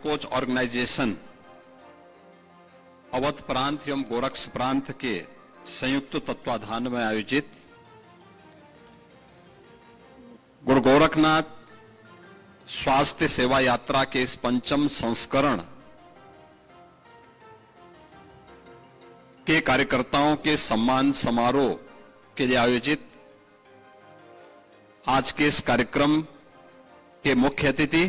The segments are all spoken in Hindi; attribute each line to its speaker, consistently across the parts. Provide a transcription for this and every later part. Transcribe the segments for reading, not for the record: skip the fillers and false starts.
Speaker 1: मेडकोच ऑर्गेनाइजेशन अवध प्रांत एवं गोरक्ष प्रांत के संयुक्त तत्वाधान में आयोजित गुरु गोरखनाथ स्वास्थ्य सेवा यात्रा के इस पंचम संस्करण के कार्यकर्ताओं के सम्मान समारोह के लिए आयोजित आज के इस कार्यक्रम के मुख्य अतिथि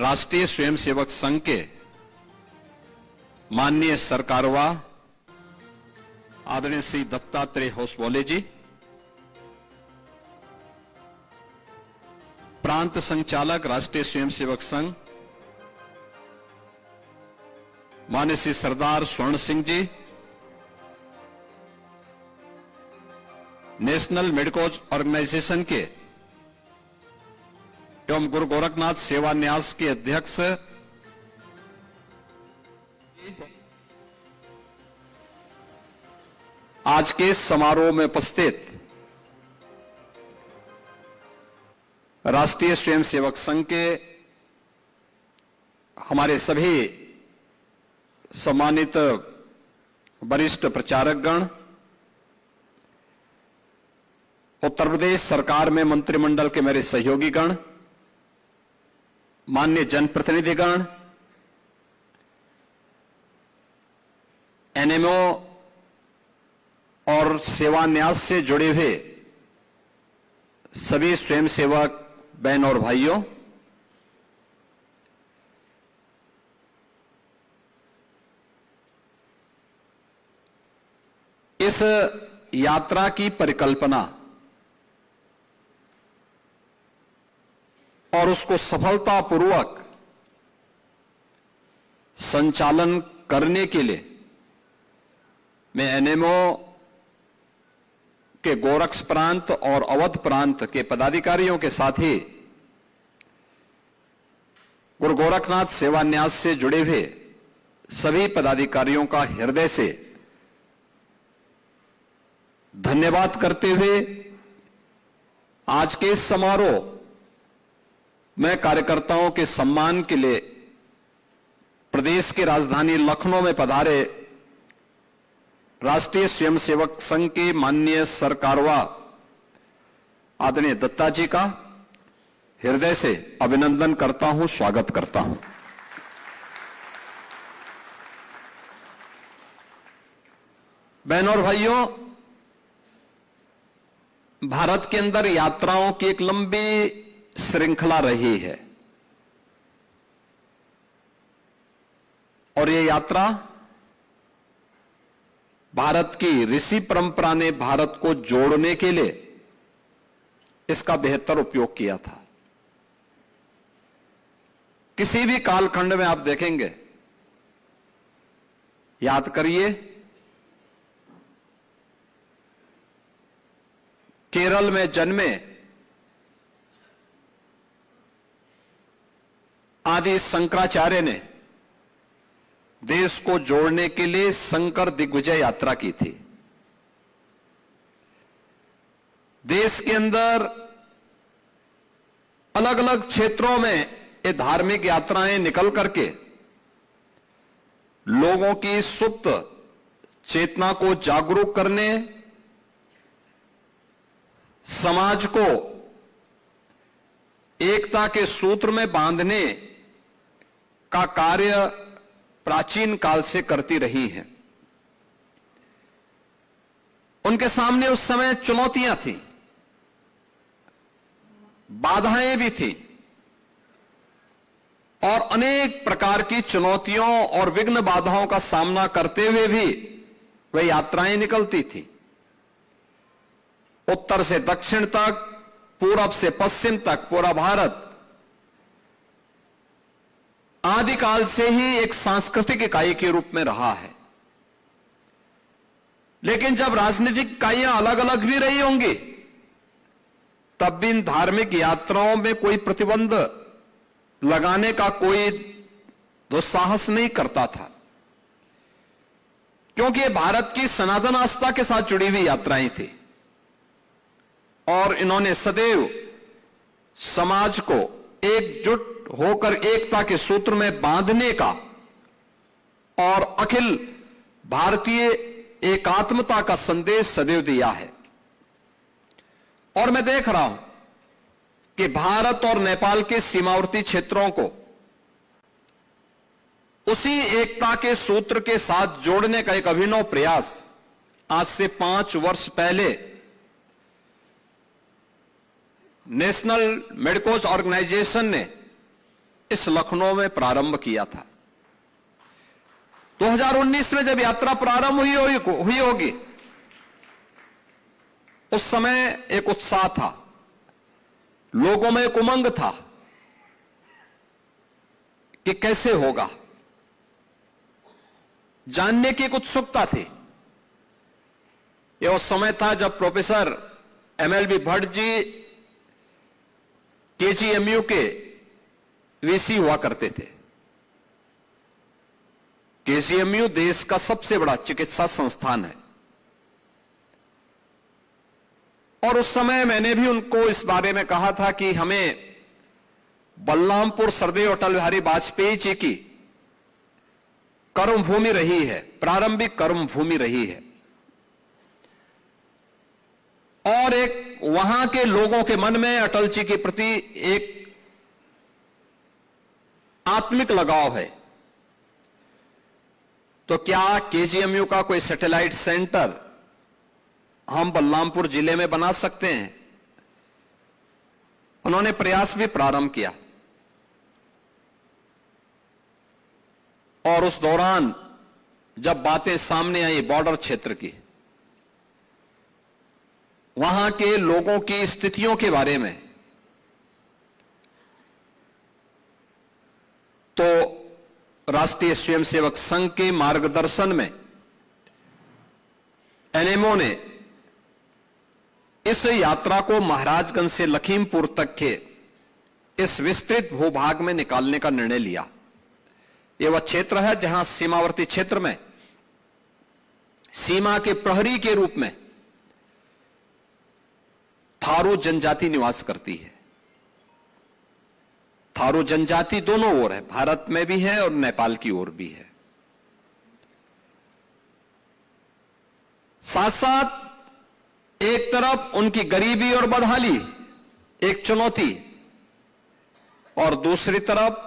Speaker 1: राष्ट्रीय स्वयंसेवक संघ के माननीय सरकारवाह आदरणीय श्री दत्तात्रेय होसबोले जी, प्रांत संचालक राष्ट्रीय स्वयंसेवक संघ माननीय श्री सरदार स्वर्ण सिंह जी, नेशनल मेडकोच ऑर्गेनाइजेशन के एवं गुरु गोरखनाथ सेवा न्यास के अध्यक्ष आज के इस समारोह में उपस्थित राष्ट्रीय स्वयंसेवक संघ के हमारे सभी सम्मानित वरिष्ठ प्रचारकगण, उत्तर प्रदेश सरकार में मंत्रिमंडल के मेरे सहयोगीगण, माननीय जनप्रतिनिधिगण, एनएमओ और सेवान्यास से जुड़े हुए सभी स्वयंसेवक बहन और भाइयों, इस यात्रा की परिकल्पना और उसको सफलतापूर्वक संचालन करने के लिए मैं एनएमओ के गोरक्ष प्रांत और अवध प्रांत के पदाधिकारियों के साथ ही गुरु गोरखनाथ सेवा न्यास से जुड़े हुए सभी पदाधिकारियों का हृदय से धन्यवाद करते हुए आज के इस समारोह में कार्यकर्ताओं के सम्मान के लिए प्रदेश की राजधानी लखनऊ में पधारे राष्ट्रीय स्वयंसेवक संघ के माननीय सरकारवाह आदरणीय दत्ता जी का हृदय से अभिनंदन करता हूं, स्वागत करता हूं। बहनों और भाइयों, भारत के अंदर यात्राओं की एक लंबी श्रृंखला रही है और यह यात्रा भारत की ऋषि परंपरा ने भारत को जोड़ने के लिए इसका बेहतर उपयोग किया था। किसी भी कालखंड में आप देखेंगे, याद करिए, केरल में जन्मे आदि शंकराचार्य ने देश को जोड़ने के लिए शंकर दिग्विजय यात्रा की थी। देश के अंदर अलग अलग क्षेत्रों में ये धार्मिक यात्राएं निकल करके लोगों की सुप्त चेतना को जागरूक करने, समाज को एकता के सूत्र में बांधने का कार्य प्राचीन काल से करती रही हैं। उनके सामने उस समय चुनौतियां थी, बाधाएं भी थी और अनेक प्रकार की चुनौतियों और विघ्न बाधाओं का सामना करते हुए भी वह यात्राएं निकलती थी। उत्तर से दक्षिण तक, पूरब से पश्चिम तक पूरा भारत आदिकाल से ही एक सांस्कृतिक इकाई के रूप में रहा है। लेकिन जब राजनीतिक इकाइयां अलग अलग भी रही होंगी, तब भी इन धार्मिक यात्राओं में कोई प्रतिबंध लगाने का कोई दुस्साहस नहीं करता था, क्योंकि ये भारत की सनातन आस्था के साथ जुड़ी हुई यात्राएं थी और इन्होंने सदैव समाज को एकजुट होकर एकता के सूत्र में बांधने का और अखिल भारतीय एकात्मता का संदेश सदैव दिया है। और मैं देख रहा हूं कि भारत और नेपाल के सीमावर्ती क्षेत्रों को उसी एकता के सूत्र के साथ जोड़ने का एक अभिनव प्रयास आज से 5 वर्ष पहले नेशनल मेडिकोज ऑर्गेनाइजेशन ने इस लखनऊ में प्रारंभ किया था। 2019 में जब यात्रा प्रारंभ हुई होगी, उस समय एक उत्साह था, लोगों में एक उमंग था कि कैसे होगा, जानने की एक उत्सुकता थी। यह उस समय था जब professor MLB Bhatt ji KGMU के VC हुआ करते थे। KGMU देश का सबसे बड़ा चिकित्सा संस्थान है और उस समय मैंने भी उनको इस बारे में कहा था कि हमें बलरामपुर सरदेव अटल बिहारी वाजपेयी जी की कर्मभूमि रही है, प्रारंभिक कर्मभूमि रही है, और एक वहां के लोगों के मन में अटल जी के प्रति एक आत्मिक लगाव है। तो क्या KGMU का कोई सैटेलाइट सेंटर हम बलरामपुर जिले में बना सकते हैं? उन्होंने प्रयास भी प्रारंभ किया और उस दौरान जब बातें सामने आई बॉर्डर क्षेत्र की, वहां के लोगों की स्थितियों के बारे में, तो राष्ट्रीय स्वयंसेवक संघ के मार्गदर्शन में NMO ने इस यात्रा को महाराजगंज से लखीमपुर तक के इस विस्तृत भूभाग में निकालने का निर्णय लिया। यह वह क्षेत्र है जहां सीमावर्ती क्षेत्र में सीमा के प्रहरी के रूप में थारू जनजाति निवास करती है। थारू जनजाति दोनों ओर है, भारत में भी है और नेपाल की ओर भी है। साथ साथ एक तरफ उनकी गरीबी और बदहाली एक चुनौती, और दूसरी तरफ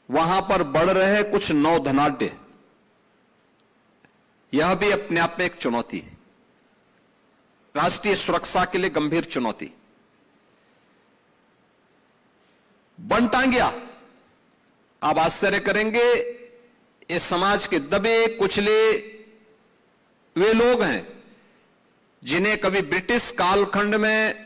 Speaker 1: वहां पर बढ़ रहे कुछ नौधनाढ्य, यह भी अपने आप में एक चुनौती है, राष्ट्रीय सुरक्षा के लिए गंभीर चुनौती। बनटांगिया, आप आश्चर्य करेंगे, इस समाज के दबे कुचले वे लोग हैं जिन्हें कभी ब्रिटिश कालखंड में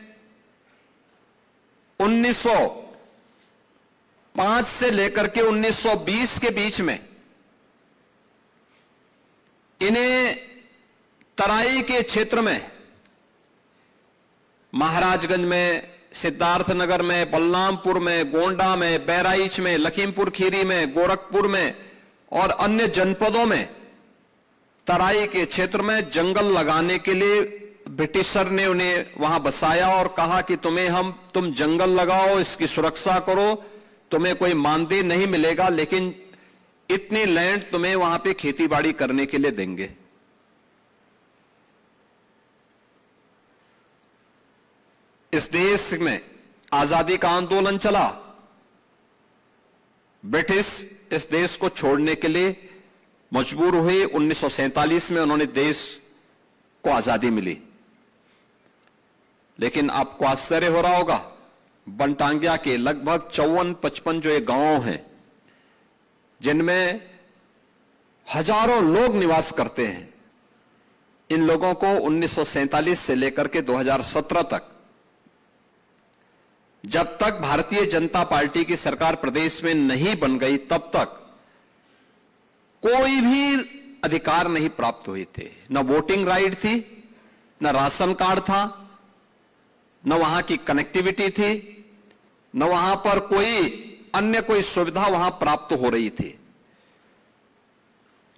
Speaker 1: 1905 से लेकर के 1920 के बीच में इन्हें तराई के क्षेत्र में, महाराजगंज में, सिद्धार्थनगर में, बलरामपुर में, गोंडा में, बहराइच में, लखीमपुर खीरी में, गोरखपुर में और अन्य जनपदों में तराई के क्षेत्र में जंगल लगाने के लिए ब्रिटिशर ने उन्हें वहां बसाया और कहा कि तुम जंगल लगाओ, इसकी सुरक्षा करो, तुम्हें कोई मानदेय नहीं मिलेगा, लेकिन इतनी लैंड तुम्हें वहां पे खेतीबाड़ी करने के लिए देंगे। इस देश में आजादी का आंदोलन चला, ब्रिटिश इस देश को छोड़ने के लिए मजबूर हुए। 1947 में उन्होंने देश को आजादी मिली, लेकिन आपको आश्चर्य हो रहा होगा, बनटांगिया के लगभग 54-55 जो ये गांव हैं जिनमें हजारों लोग निवास करते हैं, इन लोगों को 1947 से लेकर के 2017 तक, जब तक भारतीय जनता पार्टी की सरकार प्रदेश में नहीं बन गई, तब तक कोई भी अधिकार नहीं प्राप्त हुए थे। न वोटिंग राइट थी, न राशन कार्ड था, न वहां की कनेक्टिविटी थी, न वहां पर कोई सुविधा वहां प्राप्त हो रही थी।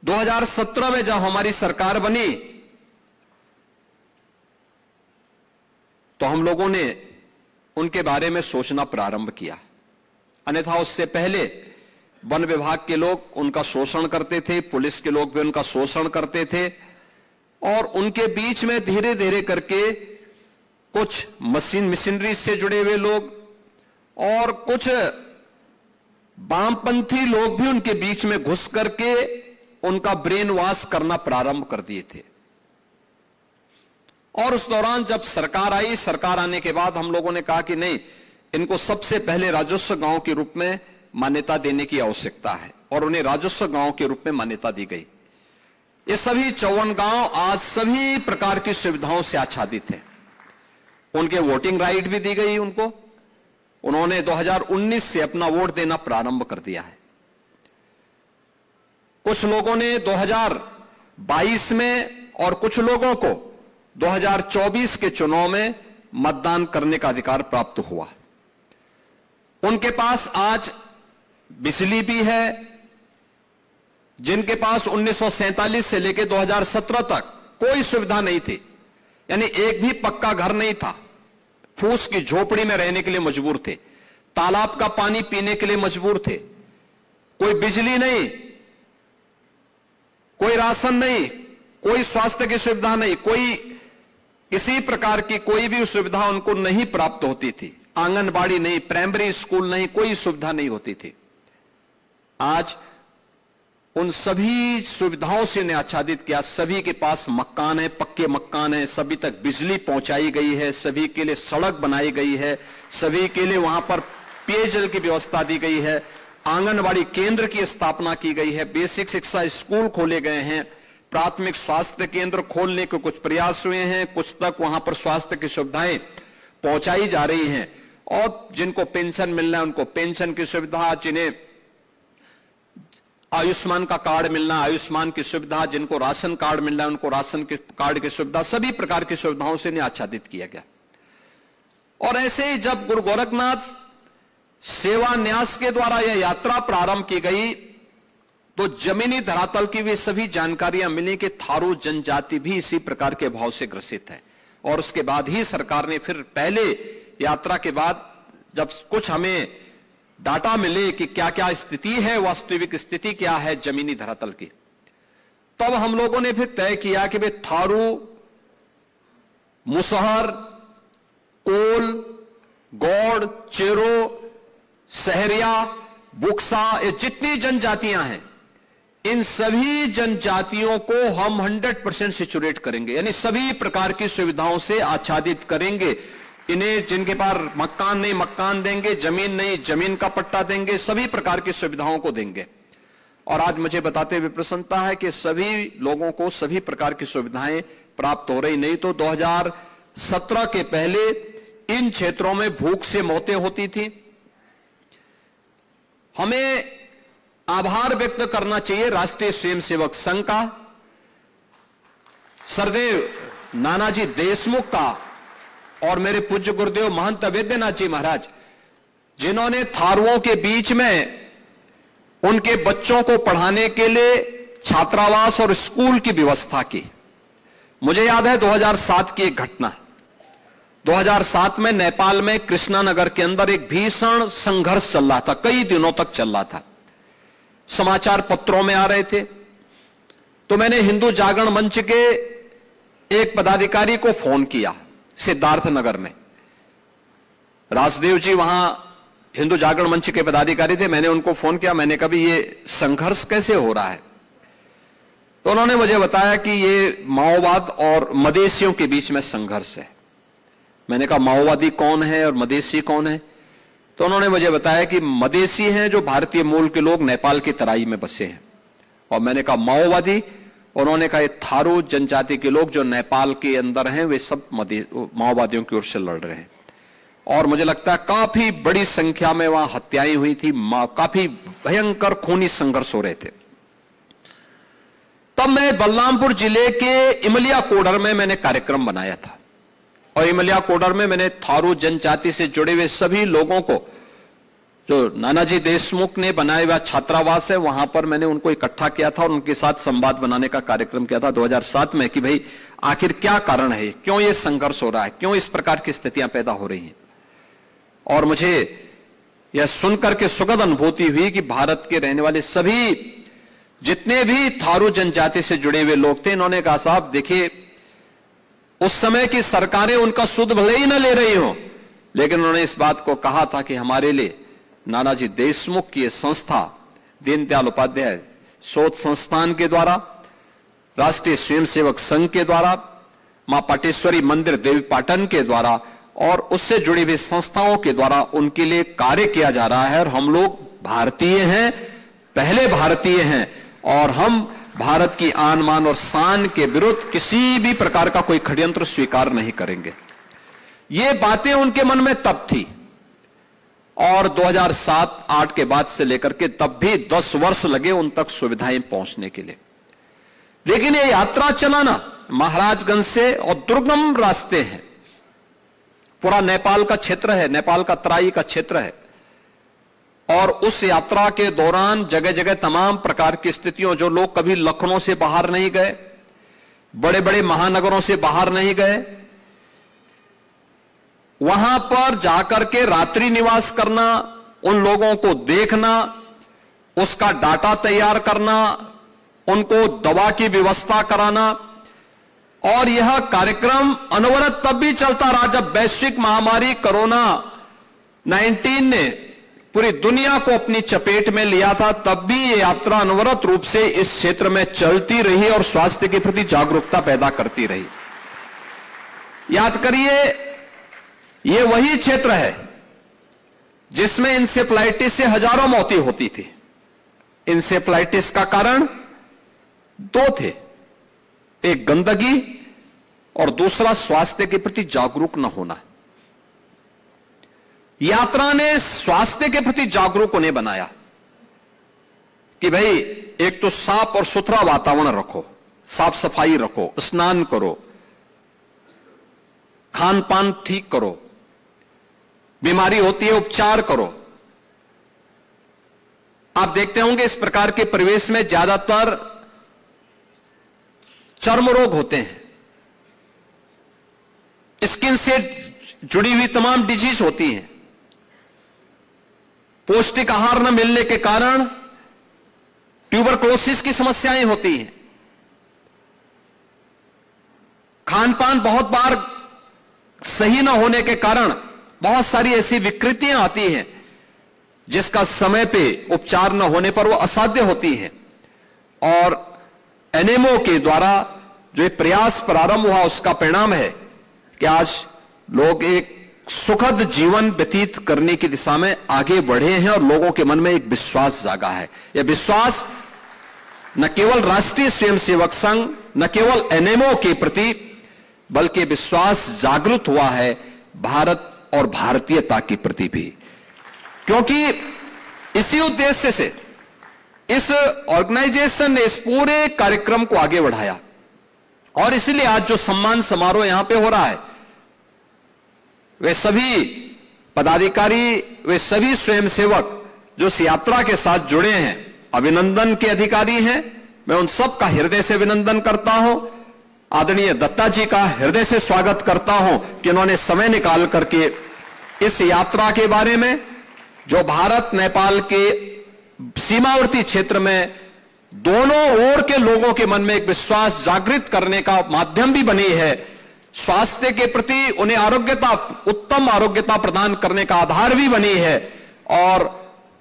Speaker 1: 2017 में जब हमारी सरकार बनी तो हम लोगों ने उनके बारे में सोचना प्रारंभ किया। अन्यथा उससे पहले वन विभाग के लोग उनका शोषण करते थे, पुलिस के लोग भी उनका शोषण करते थे, और उनके बीच में धीरे धीरे करके कुछ मशीनरी से जुड़े हुए लोग और कुछ वामपंथी लोग भी उनके बीच में घुस करके उनका ब्रेन वॉश करना प्रारंभ कर दिए थे। और उस दौरान जब सरकार आई, सरकार आने के बाद हम लोगों ने कहा कि नहीं, इनको सबसे पहले राजस्व गांव के रूप में मान्यता देने की आवश्यकता है, और उन्हें राजस्व गांव के रूप में मान्यता दी गई। ये सभी 54 गांव आज सभी प्रकार की सुविधाओं से आच्छादित हैं। उनके वोटिंग राइट भी दी गई उनको। उन्होंने 2019 से अपना वोट देना प्रारंभ कर दिया है। कुछ लोगों ने 2022 में और कुछ लोगों को 2024 के चुनाव में मतदान करने का अधिकार प्राप्त हुआ। उनके पास आज बिजली भी है, जिनके पास 1947 से लेकर 2017 तक कोई सुविधा नहीं थी, यानी एक भी पक्का घर नहीं था, फूस की झोपड़ी में रहने के लिए मजबूर थे, तालाब का पानी पीने के लिए मजबूर थे, कोई बिजली नहीं, कोई राशन नहीं, कोई स्वास्थ्य की सुविधा नहीं, कोई किसी प्रकार की कोई भी सुविधा उनको नहीं प्राप्त होती थी। आंगनबाड़ी नहीं, प्राइमरी स्कूल नहीं, कोई सुविधा नहीं होती थी। आज उन सभी सुविधाओं से ने आच्छादित किया। सभी के पास मकान है, पक्के मकान है, सभी तक बिजली पहुंचाई गई है, सभी के लिए सड़क बनाई गई है, सभी के लिए वहां पर पेयजल की व्यवस्था दी गई है, आंगनबाड़ी केंद्र की स्थापना की गई है, बेसिक शिक्षा स्कूल खोले गए हैं, प्राथमिक स्वास्थ्य केंद्र खोलने के कुछ प्रयास हुए हैं, कुछ तक वहां पर स्वास्थ्य की सुविधाएं पहुंचाई जा रही हैं, और जिनको पेंशन मिलना है उनको पेंशन की सुविधा, जिन्हें आयुष्मान का कार्ड मिलना, आयुष्मान की सुविधा, जिनको राशन कार्ड मिलना है उनको राशन के कार्ड की सुविधा, सभी प्रकार की सुविधाओं से इन्हें आच्छादित किया गया। और ऐसे ही जब गुरु गोरखनाथ सेवा न्यास के द्वारा यह यात्रा प्रारंभ की गई तो जमीनी धरातल की भी सभी जानकारियां मिली कि थारू जनजाति भी इसी प्रकार के भाव से ग्रसित है। और उसके बाद ही सरकार ने फिर पहले यात्रा के बाद जब कुछ हमें डाटा मिले कि क्या क्या स्थिति है, वास्तविक स्थिति क्या है जमीनी धरातल की, तब हम लोगों ने फिर तय किया कि भाई थारू, मुसहर, कोल, गौड़, चेरो, सहरिया, बुक्सा, ये जितनी जनजातियां हैं, इन सभी जनजातियों को हम 100% सिचुरेट करेंगे, यानी सभी प्रकार की सुविधाओं से आच्छादित करेंगे। इन्हें जिनके पास मकान नहीं मकान देंगे, जमीन नहीं जमीन का पट्टा देंगे, सभी प्रकार की सुविधाओं को देंगे। और आज मुझे बताते हुए प्रसन्नता है कि सभी लोगों को सभी प्रकार की सुविधाएं प्राप्त हो रही। नहीं तो 2017 के पहले इन क्षेत्रों में भूख से मौतें होती थी। हमें आभार व्यक्त करना चाहिए राष्ट्रीय स्वयंसेवक संघ का, सरदेव नानाजी देशमुख का और मेरे पूज्य गुरुदेव महंत वैद्यनाथ जी महाराज, जिन्होंने थारुओं के बीच में उनके बच्चों को पढ़ाने के लिए छात्रावास और स्कूल की व्यवस्था की। मुझे याद है 2007 की एक घटना। 2007 में नेपाल में कृष्णानगर के अंदर एक भीषण संघर्ष चल रहा था, कई दिनों तक चल रहा था, समाचार पत्रों में आ रहे थे। तो मैंने हिंदू जागरण मंच के एक पदाधिकारी को फोन किया सिद्धार्थ नगर में। राजदेव जी वहां हिंदू जागरण मंच के पदाधिकारी थे। मैंने उनको फोन किया, मैंने कहा भी ये संघर्ष कैसे हो रहा है? तो उन्होंने मुझे बताया कि ये माओवाद और मदेशियों के बीच में संघर्ष है। मैंने कहा माओवादी कौन है और मदेशी कौन है? तो उन्होंने मुझे बताया कि मदेशी हैं जो भारतीय मूल के लोग नेपाल की तराई में बसे हैं, और मैंने कहा माओवादी, उन्होंने कहा थारू जनजाति के लोग जो नेपाल के अंदर हैं वे सब माओवादियों की ओर से लड़ रहे हैं। और मुझे लगता है काफी बड़ी संख्या में वहां हत्याएं हुई थी, काफी भयंकर खूनी संघर्ष हो रहे थे। तब मैं बलरामपुर जिले के इमलिया कोडर में मैंने कार्यक्रम बनाया था, और इमलिया कोडर में मैंने थारू जनजाति से जुड़े हुए सभी लोगों को, जो नानाजी देशमुख ने बनाया हुआ छात्रावास है, वहां पर मैंने उनको इकट्ठा किया था और उनके साथ संवाद बनाने का कार्यक्रम किया था 2007 में कि भाई आखिर क्या कारण है, क्यों ये संघर्ष हो रहा है, क्यों इस प्रकार की स्थितियां पैदा हो रही हैं। और मुझे यह सुनकर के सुखद अनुभूति हुई कि भारत के रहने वाले सभी जितने भी थारू जनजाति से जुड़े हुए लोग थे, इन्होंने कहा साहब देखिए, उस समय की सरकारें उनका सुध भले ही न ले रही हो, लेकिन उन्होंने इस बात को कहा था कि हमारे लिए नानाजी देशमुख की संस्था दीनदयाल उपाध्याय शोध संस्थान के द्वारा, राष्ट्रीय स्वयंसेवक संघ के द्वारा, मां पाटेश्वरी मंदिर देवी पाटन के द्वारा और उससे जुड़ी हुई संस्थाओं के द्वारा उनके लिए कार्य किया जा रहा है। और हम लोग भारतीय हैं, पहले भारतीय हैं, और हम भारत की आन मान और शान के विरुद्ध किसी भी प्रकार का कोई षड्यंत्र स्वीकार नहीं करेंगे। ये बातें उनके मन में तब थी, और 2007-8 के बाद से लेकर के तब भी 10 वर्ष लगे उन तक सुविधाएं पहुंचने के लिए। लेकिन ये यात्रा चलाना महाराजगंज से, और दुर्गम रास्ते हैं, पूरा नेपाल का क्षेत्र है, नेपाल का तराई का क्षेत्र है, और उस यात्रा के दौरान जगह जगह तमाम प्रकार की स्थितियों, जो लोग कभी लखनऊ से बाहर नहीं गए, बड़े बड़े महानगरों से बाहर नहीं गए, वहां पर जाकर के रात्रि निवास करना, उन लोगों को देखना, उसका डाटा तैयार करना, उनको दवा की व्यवस्था कराना, और यह कार्यक्रम अनवरत तब भी चलता रहा जब वैश्विक महामारी कोरोना 19 ने पूरी दुनिया को अपनी चपेट में लिया था। तब भी ये यात्रा अनवरत रूप से इस क्षेत्र में चलती रही और स्वास्थ्य के प्रति जागरूकता पैदा करती रही। याद करिए, ये वही क्षेत्र है जिसमें इंसेफ्लाइटिस से हजारों मौतें होती थी। इंसेफ्लाइटिस का कारण 2 थे, एक गंदगी और दूसरा स्वास्थ्य के प्रति जागरूक न होना। यात्रा ने स्वास्थ्य के प्रति जागरूक उन्हें बनाया कि भाई एक तो साफ और सुथरा वातावरण रखो, साफ सफाई रखो, स्नान करो, खान पान ठीक करो, बीमारी होती है उपचार करो। आप देखते होंगे इस प्रकार के परिवेश में ज्यादातर चर्म रोग होते हैं, स्किन से जुड़ी हुई तमाम डिजीज होती हैं। पौष्टिक आहार न मिलने के कारण ट्यूबरक्लोसिस की समस्याएं होती हैं। खान पान बहुत बार सही न होने के कारण बहुत सारी ऐसी विकृतियां आती हैं जिसका समय पे उपचार न होने पर वो असाध्य होती है। और एनएमओ के द्वारा जो एक प्रयास प्रारंभ हुआ, उसका परिणाम है कि आज लोग एक सुखद जीवन व्यतीत करने की दिशा में आगे बढ़े हैं और लोगों के मन में एक विश्वास जागा है। यह विश्वास न केवल राष्ट्रीय स्वयंसेवक संघ, न केवल एनएमओ के प्रति, बल्कि विश्वास जागृत हुआ है भारत और भारतीयता के प्रति भी। क्योंकि इसी उद्देश्य से इस ऑर्गेनाइजेशन ने इस पूरे कार्यक्रम को आगे बढ़ाया, और इसलिए आज जो सम्मान समारोह यहां पे हो रहा है, वे सभी पदाधिकारी, वे सभी स्वयंसेवक जो इस यात्रा के साथ जुड़े हैं, अभिनंदन के अधिकारी हैं। मैं उन सब का हृदय से अभिनंदन करता हूं। आदरणीय दत्ता जी का हृदय से स्वागत करता हूं कि उन्होंने समय निकाल करके इस यात्रा के बारे में, जो भारत नेपाल के सीमावर्ती क्षेत्र में दोनों ओर के लोगों के मन में एक विश्वास जागृत करने का माध्यम भी बनी है, स्वास्थ्य के प्रति उन्हें आरोग्यता, उत्तम आरोग्यता प्रदान करने का आधार भी बनी है, और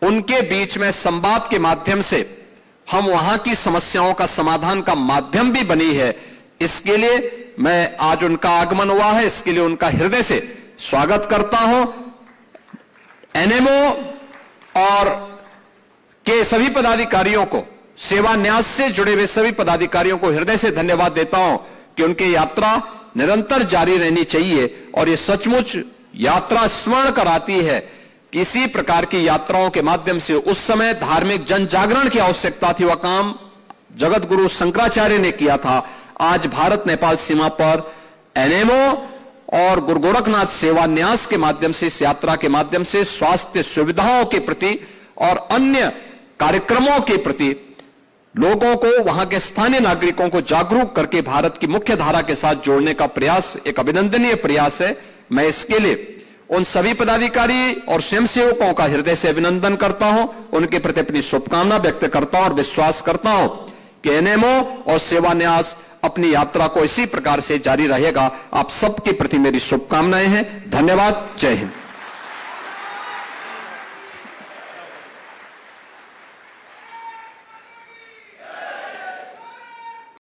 Speaker 1: उनके बीच में संवाद के माध्यम से हम वहां की समस्याओं का समाधान का माध्यम भी बनी है। इसके लिए मैं आज उनका आगमन हुआ है, इसके लिए उनका हृदय से स्वागत करता हूं। एनएमओ और के सभी पदाधिकारियों को, सेवा न्यास से जुड़े हुए सभी पदाधिकारियों को हृदय से धन्यवाद देता हूं कि उनकी यात्रा निरंतर जारी रहनी चाहिए। और ये सचमुच यात्रा स्मरण कराती है कि इसी प्रकार की यात्राओं के माध्यम से उस समय धार्मिक जन जागरण की आवश्यकता थी, वह काम जगत गुरु शंकराचार्य ने किया था। आज भारत नेपाल सीमा पर एनएमओ और गुरु गोरखनाथ सेवा न्यास के माध्यम से, इस यात्रा के माध्यम से स्वास्थ्य सुविधाओं के प्रति और अन्य कार्यक्रमों के प्रति लोगों को, वहां के स्थानीय नागरिकों को जागरूक करके भारत की मुख्य धारा के साथ जोड़ने का प्रयास एक अभिनंदनीय प्रयास है। मैं इसके लिए उन सभी पदाधिकारी और स्वयंसेवकों का हृदय से अभिनंदन करता हूं, उनके प्रति अपनी शुभकामना व्यक्त करता हूं और विश्वास करता हूं कि एनएमओ और सेवान्यास अपनी यात्रा को इसी प्रकार से जारी रहेगा। आप सबके प्रति मेरी शुभकामनाएं हैं। धन्यवाद। जय हिंद।